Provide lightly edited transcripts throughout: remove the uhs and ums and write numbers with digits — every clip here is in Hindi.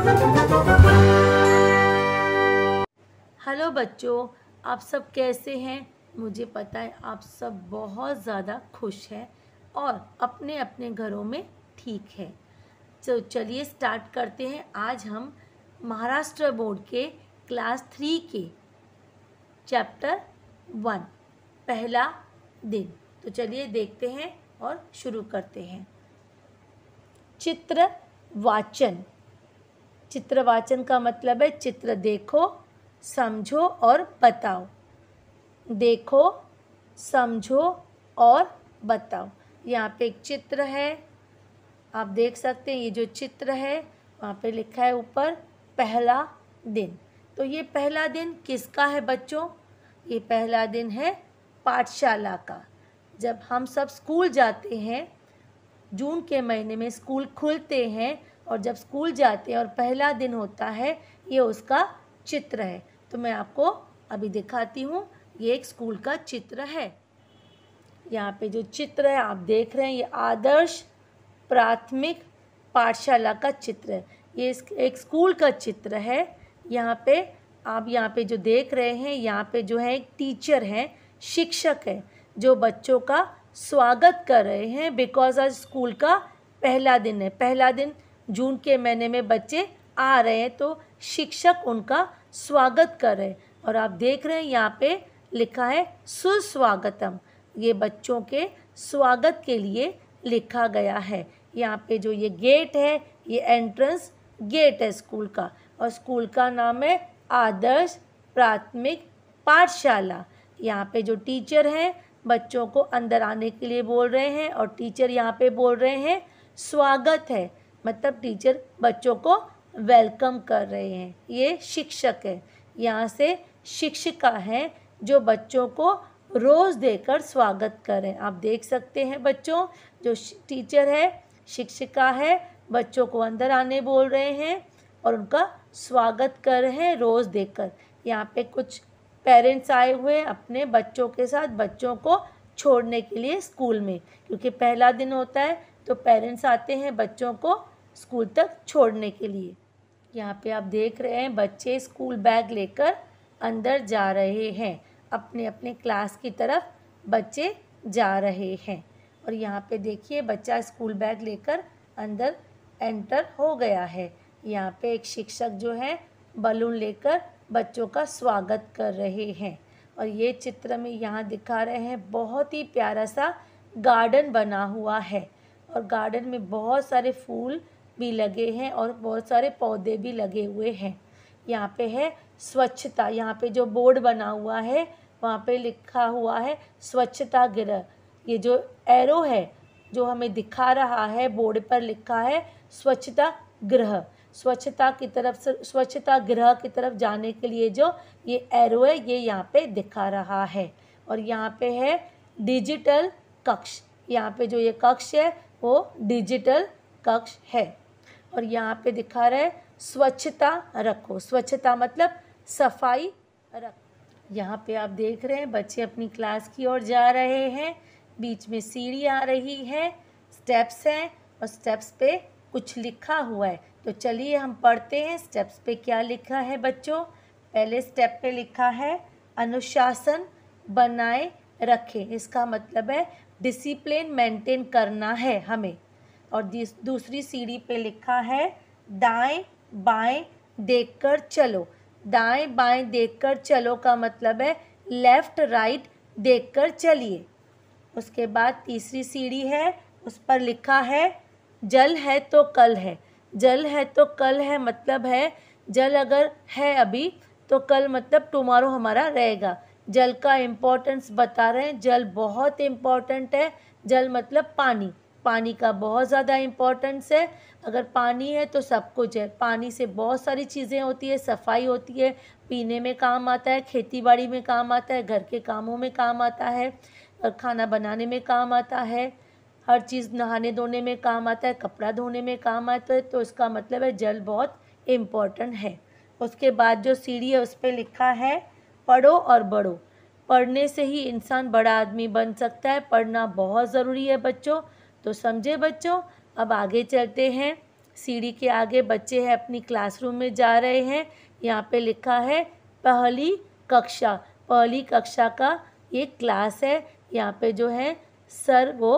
हेलो बच्चों, आप सब कैसे हैं? मुझे पता है आप सब बहुत ज़्यादा खुश हैं और अपने अपने घरों में ठीक है। तो चलिए स्टार्ट करते हैं। आज हम महाराष्ट्र बोर्ड के क्लास 3 के चैप्टर 1 पहला दिन। तो चलिए देखते हैं और शुरू करते हैं। चित्र वाचन। चित्र वाचन का मतलब है चित्र देखो, समझो और बताओ। देखो, समझो और बताओ। यहाँ पे एक चित्र है, आप देख सकते हैं। ये जो चित्र है वहाँ पे लिखा है ऊपर पहला दिन। तो ये पहला दिन किसका है बच्चों? ये पहला दिन है पाठशाला का। जब हम सब स्कूल जाते हैं, जून के महीने में स्कूल खुलते हैं और जब स्कूल जाते हैं और पहला दिन होता है, ये उसका चित्र है। तो मैं आपको अभी दिखाती हूँ। ये एक स्कूल का चित्र है। यहाँ पे जो चित्र है आप देख रहे हैं, ये आदर्श प्राथमिक पाठशाला का चित्र है। ये एक स्कूल का चित्र है। यहाँ पे आप यहाँ पे जो देख रहे हैं, यहाँ पे जो है एक टीचर है, शिक्षक है, जो बच्चों का स्वागत कर रहे हैं। बिकॉज आज स्कूल का पहला दिन है। पहला दिन जून के महीने में बच्चे आ रहे हैं, तो शिक्षक उनका स्वागत कर रहे हैं। और आप देख रहे हैं यहाँ पे लिखा है सुस्वागतम। ये बच्चों के स्वागत के लिए लिखा गया है। यहाँ पे जो ये गेट है, ये एंट्रेंस गेट है स्कूल का, और स्कूल का नाम है आदर्श प्राथमिक पाठशाला। यहाँ पे जो टीचर हैं बच्चों को अंदर आने के लिए बोल रहे हैं, और टीचर यहाँ पे बोल रहे हैं स्वागत है, मतलब टीचर बच्चों को वेलकम कर रहे हैं। ये शिक्षक है, यहाँ से शिक्षिका हैं जो बच्चों को रोज़ देकर स्वागत करें। आप देख सकते हैं बच्चों, जो टीचर है, शिक्षिका है, बच्चों को अंदर आने बोल रहे हैं और उनका स्वागत कर रहे हैं रोज़ देकर। यहाँ पे कुछ पेरेंट्स आए हुए हैं अपने बच्चों के साथ, बच्चों को छोड़ने के लिए स्कूल में, क्योंकि पहला दिन होता है तो पेरेंट्स आते हैं बच्चों को स्कूल तक छोड़ने के लिए। यहाँ पे आप देख रहे हैं बच्चे स्कूल बैग लेकर अंदर जा रहे हैं। अपने अपने क्लास की तरफ बच्चे जा रहे हैं। और यहाँ पे देखिए बच्चा स्कूल बैग लेकर अंदर एंटर हो गया है। यहाँ पे एक शिक्षक जो है बलून लेकर बच्चों का स्वागत कर रहे हैं। और ये चित्र में यहाँ दिखा रहे हैं बहुत ही प्यारा सा गार्डन बना हुआ है, और गार्डन में बहुत सारे फूल भी लगे हैं और बहुत सारे पौधे भी लगे हुए हैं। यहाँ पे है स्वच्छता। यहाँ पे जो बोर्ड बना हुआ है वहाँ पे लिखा हुआ है स्वच्छता गृह। ये जो एरो है जो हमें दिखा रहा है, बोर्ड पर लिखा है स्वच्छता गृह। स्वच्छता की तरफ से, स्वच्छता गृह की तरफ जाने के लिए जो ये एरो है ये यहाँ पे दिखा रहा है। और यहाँ पे है डिजिटल कक्ष। यहाँ पे जो ये कक्ष है वो डिजिटल कक्ष है। और यहाँ पे दिखा रहा है स्वच्छता रखो। स्वच्छता मतलब सफाई रखो। यहाँ पे आप देख रहे हैं बच्चे अपनी क्लास की ओर जा रहे हैं। बीच में सीढ़ी आ रही है, स्टेप्स हैं और स्टेप्स पे कुछ लिखा हुआ है। तो चलिए हम पढ़ते हैं स्टेप्स पे क्या लिखा है बच्चों। पहले स्टेप पे लिखा है अनुशासन बनाए रखें। इसका मतलब है डिसिप्लिन मेंटेन करना है हमें। और दूसरी सीढ़ी पे लिखा है दाएं बाएं देखकर चलो। दाएं बाएं देखकर चलो का मतलब है लेफ़्ट राइट देखकर चलिए। उसके बाद तीसरी सीढ़ी है, उस पर लिखा है जल है तो कल है। जल है तो कल है मतलब है जल अगर है अभी तो कल मतलब टुमारो हमारा रहेगा। जल का इम्पोर्टेंस बता रहे हैं। जल बहुत इम्पोर्टेंट है। जल मतलब पानी। पानी का बहुत ज़्यादा इम्पोर्टेंस है। अगर पानी है तो सब कुछ है। पानी से बहुत सारी चीज़ें होती है, सफाई होती है, पीने में काम आता है, खेती बाड़ी में काम आता है, घर के कामों में काम आता है, और खाना बनाने में काम आता है, हर चीज़ नहाने धोने में काम आता है, कपड़ा धोने में काम आता है। तो इसका मतलब है जल बहुत इम्पोर्टेंट है। उसके बाद जो सीढ़ी है उस पर लिखा है पढ़ो और बढ़ो। पढ़ने से ही इंसान बड़ा आदमी बन सकता है। पढ़ना बहुत ज़रूरी है बच्चों। तो समझे बच्चों। अब आगे चलते हैं। सीढ़ी के आगे बच्चे हैं अपनी क्लासरूम में जा रहे हैं। यहाँ पे लिखा है पहली कक्षा। पहली कक्षा का ये क्लास है। यहाँ पे जो है सर वो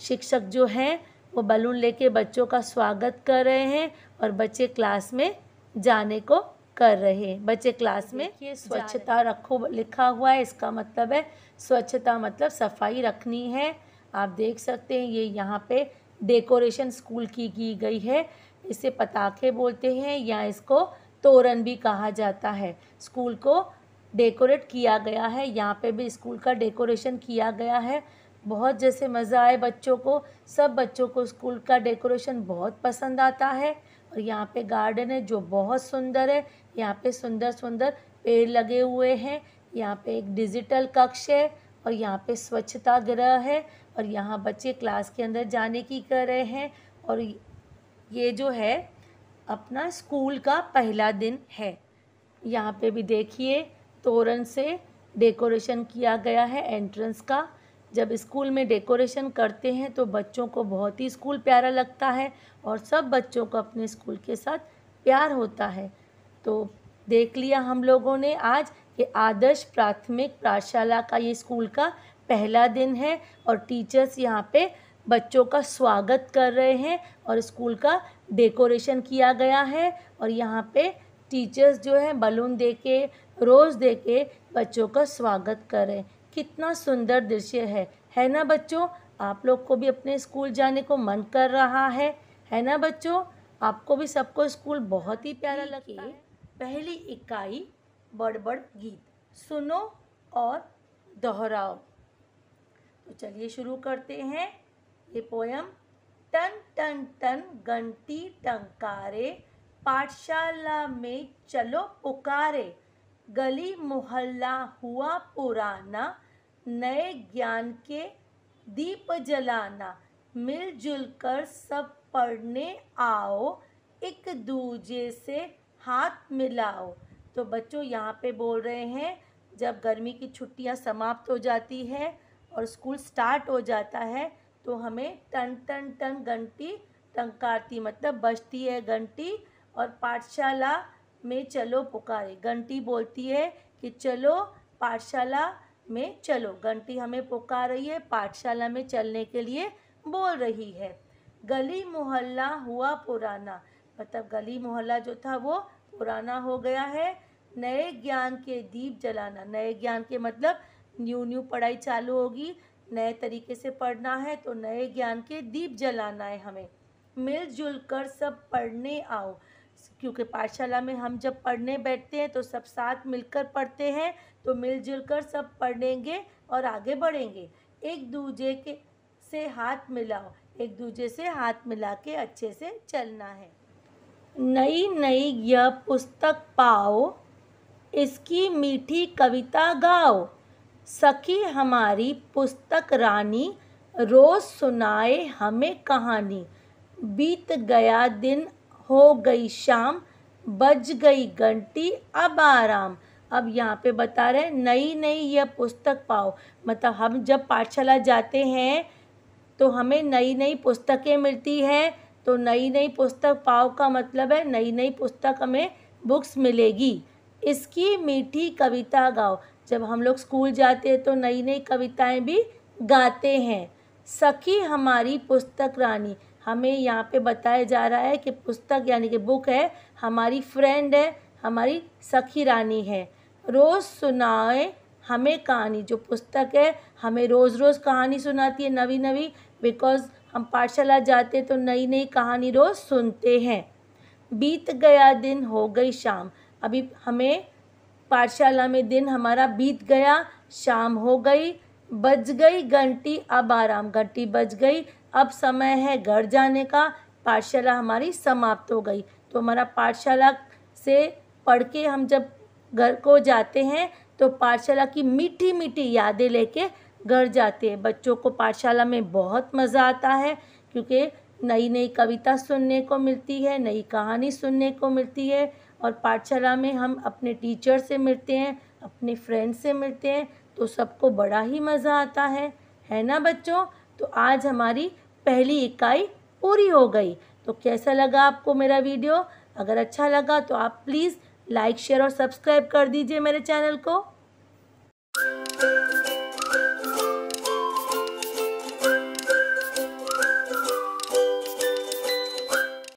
शिक्षक जो हैं वो बलून लेके बच्चों का स्वागत कर रहे हैं और बच्चे क्लास में जाने को कर रहे हैं। बच्चे क्लास में ये स्वच्छता रखो लिखा हुआ है। इसका मतलब है स्वच्छता मतलब सफाई रखनी है। आप देख सकते हैं ये यहाँ पे डेकोरेशन स्कूल की गई है। इसे पताखे बोलते हैं या इसको तोरण भी कहा जाता है। स्कूल को डेकोरेट किया गया है। यहाँ पे भी स्कूल का डेकोरेशन किया गया है। बहुत जैसे मज़ा आए बच्चों को। सब बच्चों को स्कूल का डेकोरेशन बहुत पसंद आता है। और यहाँ पे गार्डन है जो बहुत सुंदर है। यहाँ पे सुंदर सुंदर पेड़ लगे हुए हैं। यहाँ पे एक डिजिटल कक्ष है और यहाँ पे स्वच्छता गृह है और यहाँ बच्चे क्लास के अंदर जाने की कर रहे हैं। और ये जो है अपना स्कूल का पहला दिन है। यहाँ पे भी देखिए तोरण से डेकोरेशन किया गया है एंट्रेंस का। जब स्कूल में डेकोरेशन करते हैं तो बच्चों को बहुत ही स्कूल प्यारा लगता है और सब बच्चों को अपने स्कूल के साथ प्यार होता है। तो देख लिया हम लोगों ने आज कि आदर्श प्राथमिक पाठशाला का ये स्कूल का पहला दिन है और टीचर्स यहाँ पे बच्चों का स्वागत कर रहे हैं और स्कूल का डेकोरेशन किया गया है। और यहाँ पे टीचर्स जो हैं बलून देके रोज़ देके बच्चों का स्वागत कर रहे हैं। कितना सुंदर दृश्य है ना बच्चों। आप लोग को भी अपने स्कूल जाने को मन कर रहा है ना बच्चों। आपको भी सबको स्कूल बहुत ही प्यारा लगता है। पहली इकाई बड़बड़ गीत सुनो और दोहराओ। तो चलिए शुरू करते हैं ये पोयम। टन टन टन घंटी टंकारे, पाठशाला में चलो पुकारे। गली मोहल्ला हुआ पुराना, नए ज्ञान के दीप जलाना। मिलजुल कर सब पढ़ने आओ, एक दूजे से हाथ मिलाओ। तो बच्चों यहाँ पे बोल रहे हैं जब गर्मी की छुट्टियाँ समाप्त हो जाती है और स्कूल स्टार्ट हो जाता है तो हमें टन टन टन घंटी टंकारती मतलब बजती है घंटी और पाठशाला में चलो पुकारे। घंटी बोलती है कि चलो पाठशाला में चलो। घंटी हमें पुकार रही है, पाठशाला में चलने के लिए बोल रही है। गली मोहल्ला हुआ पुराना मतलब गली मोहल्ला जो था वो पुराना हो गया है। नए ज्ञान के दीप जलाना, नए ज्ञान के मतलब न्यू पढ़ाई चालू होगी, नए तरीके से पढ़ना है तो नए ज्ञान के दीप जलाना है हमें। मिलजुल कर सब पढ़ने आओ क्योंकि पाठशाला में हम जब पढ़ने बैठते हैं तो सब साथ मिलकर पढ़ते हैं। तो मिलजुल कर सब पढ़ेंगे और आगे बढ़ेंगे। एक दूजे के से हाथ मिलाओ, एक दूजे से हाथ मिला के अच्छे से चलना है। नई नई यह पुस्तक पाओ, इसकी मीठी कविता गाओ। सखी हमारी पुस्तक रानी, रोज़ सुनाए हमें कहानी। बीत गया दिन हो गई शाम, बज गई घंटी अब आराम। अब यहाँ पे बता रहे हैं नई नई यह पुस्तक पाओ मतलब हम जब पाठशाला जाते हैं तो हमें नई नई पुस्तकें मिलती हैं। तो नई नई पुस्तक पाओ का मतलब है नई नई पुस्तक हमें बुक्स मिलेगी। इसकी मीठी कविता गाओ, जब हम लोग स्कूल जाते हैं तो नई नई कविताएं भी गाते हैं। सखी हमारी पुस्तक रानी, हमें यहाँ पे बताया जा रहा है कि पुस्तक यानी कि बुक है हमारी फ्रेंड है, हमारी सखी रानी है। रोज़ सुनाए हमें कहानी, जो पुस्तक है हमें रोज़ रोज़ कहानी सुनाती है नवी नवी, बिकॉज़ हम पाठशाला जाते तो नई नई कहानी रोज़ सुनते हैं। बीत गया दिन हो गई शाम, अभी हमें पाठशाला में दिन हमारा बीत गया, शाम हो गई। बज गई घंटी अब आराम, घंटी बज गई अब समय है घर जाने का, पाठशाला हमारी समाप्त हो गई। तो हमारा पाठशाला से पढ़ के हम जब घर को जाते हैं तो पाठशाला की मीठी मीठी यादें लेके घर जाते हैं। बच्चों को पाठशाला में बहुत मज़ा आता है क्योंकि नई नई कविता सुनने को मिलती है, नई कहानी सुनने को मिलती है और पाठशाला में हम अपने टीचर से मिलते हैं, अपने फ्रेंड से मिलते हैं तो सबको बड़ा ही मज़ा आता है ना बच्चों। तो आज हमारी पहली इकाई पूरी हो गई। तो कैसा लगा आपको मेरा वीडियो? अगर अच्छा लगा तो आप प्लीज़ लाइक शेयर और सब्सक्राइब कर दीजिए मेरे चैनल को।